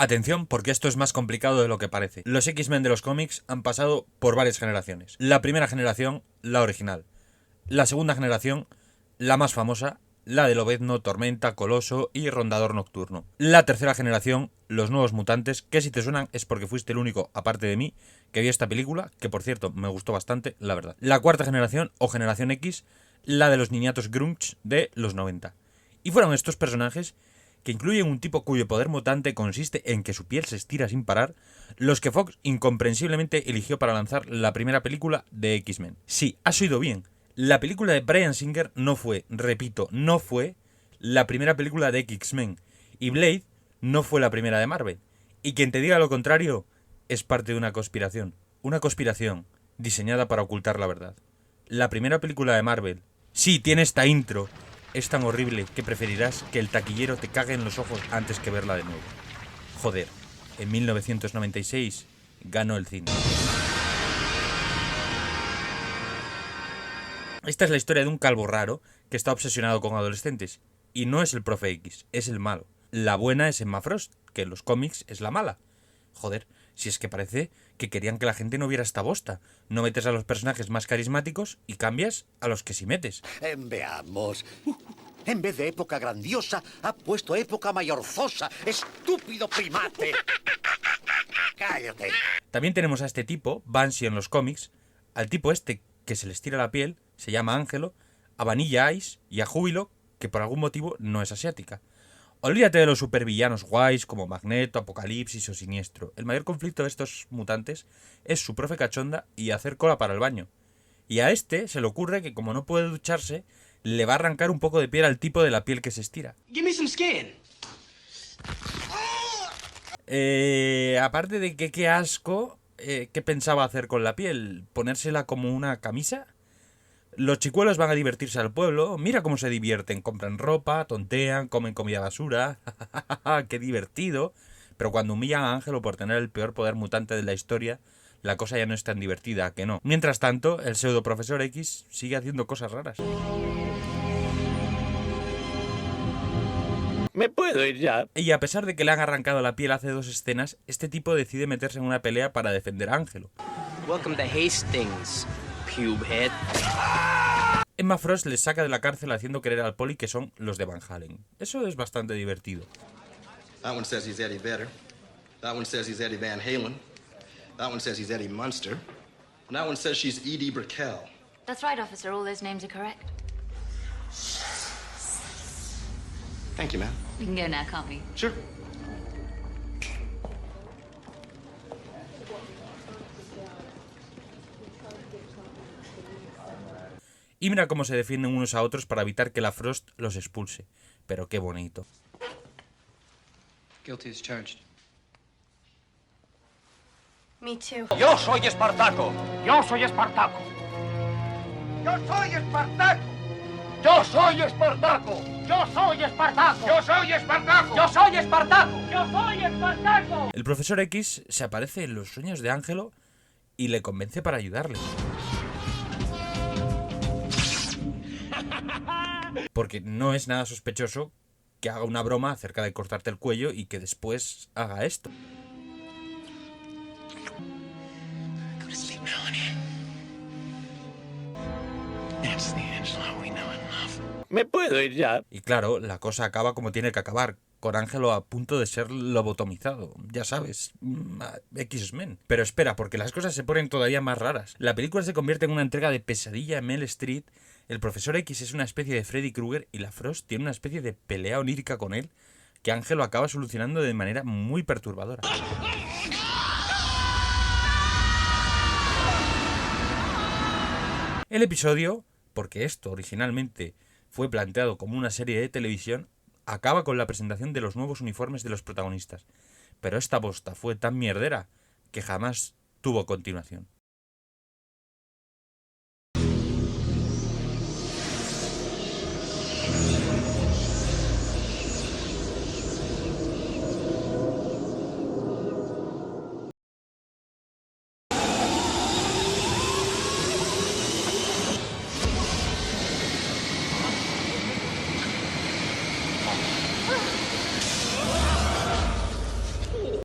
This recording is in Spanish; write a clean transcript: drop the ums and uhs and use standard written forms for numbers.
Atención, porque esto es más complicado de lo que parece. Los X-Men de los cómics han pasado por varias generaciones. La primera generación, la original. La segunda generación, la más famosa, la de Lobezno, Tormenta, Coloso y Rondador Nocturno. La tercera generación, los nuevos mutantes, que si te suenan es porque fuiste el único, aparte de mí, que vio esta película, que por cierto me gustó bastante, la verdad. La cuarta generación, o generación X, la de los niñatos grunge de los 90. Y fueron estos personajes, que incluyen un tipo cuyo poder mutante consiste en que su piel se estira sin parar, los que Fox incomprensiblemente eligió para lanzar la primera película de X-Men. Sí, has oído bien. La película de Bryan Singer no fue, repito, no fue la primera película de X-Men. Y Blade no fue la primera de Marvel. Y quien te diga lo contrario es parte de una conspiración. Una conspiración diseñada para ocultar la verdad. La primera película de Marvel, sí, tiene esta intro. Es tan horrible que preferirás que el taquillero te cague en los ojos antes que verla de nuevo. Joder, en 1996 ganó el cine. Esta es la historia de un calvo raro que está obsesionado con adolescentes. Y no es el Profe X, es el malo. La buena es Emma Frost, que en los cómics es la mala. Joder, si es que parece que querían que la gente no viera esta bosta. No metes a los personajes más carismáticos y cambias a los que sí metes. Veamos. En vez de época grandiosa, ha puesto época mayorzosa. ¡Estúpido primate! ¡Cállate! También tenemos a este tipo, Banshee en los cómics, al tipo este que se les tira la piel, se llama Ángelo, a Vanilla Ice y a Júbilo, que por algún motivo no es asiática. Olvídate de los supervillanos guays como Magneto, Apocalipsis o Siniestro. El mayor conflicto de estos mutantes es su profe cachonda y hacer cola para el baño. Y a este se le ocurre que como no puede ducharse, le va a arrancar un poco de piel al tipo de la piel que se estira. Give me some skin. Aparte de que qué asco, ¿qué pensaba hacer con la piel? ¿Ponérsela como una camisa? Los chicuelos van a divertirse al pueblo, mira cómo se divierten, compran ropa, tontean, comen comida basura, ¡qué divertido! Pero cuando humillan a Ángelo por tener el peor poder mutante de la historia, la cosa ya no es tan divertida, que no. Mientras tanto, el pseudo profesor X sigue haciendo cosas raras. ¿Me puedo ir ya? Y a pesar de que le han arrancado la piel hace 2 escenas, este tipo decide meterse en una pelea para defender a Ángelo. Welcome to Hastings, pubehead. Emma Frost les saca de la cárcel haciendo creer al poli que son los de Van Halen. Eso es bastante divertido. That one says he's Eddie Vedder. That one says he's Eddie Van Halen. That one says he's Eddie Munster. And that one says she's Edie Brickell. That's right, officer. All those names are correct. Thank you, ma'am. We can go now, can't we? Sure. Y mira cómo se defienden unos a otros para evitar que la Frost los expulse. Pero qué bonito. Guilty as charged. Me too. Yo soy Espartaco. Yo soy Espartaco. Yo soy Espartaco. Yo soy Espartaco. Yo soy Espartaco. Yo soy Espartaco. Yo soy Espartaco. Yo soy Espartaco. El profesor X se aparece en los sueños de Ángelo y le convence para ayudarle. Porque no es nada sospechoso que haga una broma acerca de cortarte el cuello y que después haga esto. Go to sleep now, honey. That's the Angela we know and love. ¿Me puedo ir ya? Y claro, la cosa acaba como tiene que acabar, con Ángelo a punto de ser lobotomizado. Ya sabes, X-Men. Pero espera, porque las cosas se ponen todavía más raras. La película se convierte en una entrega de Pesadilla en Mel Street. El profesor X es una especie de Freddy Krueger y la Frost tiene una especie de pelea onírica con él que Ángelo acaba solucionando de manera muy perturbadora. El episodio, porque esto originalmente fue planteado como una serie de televisión, acaba con la presentación de los nuevos uniformes de los protagonistas. Pero esta bosta fue tan mierdera que jamás tuvo continuación.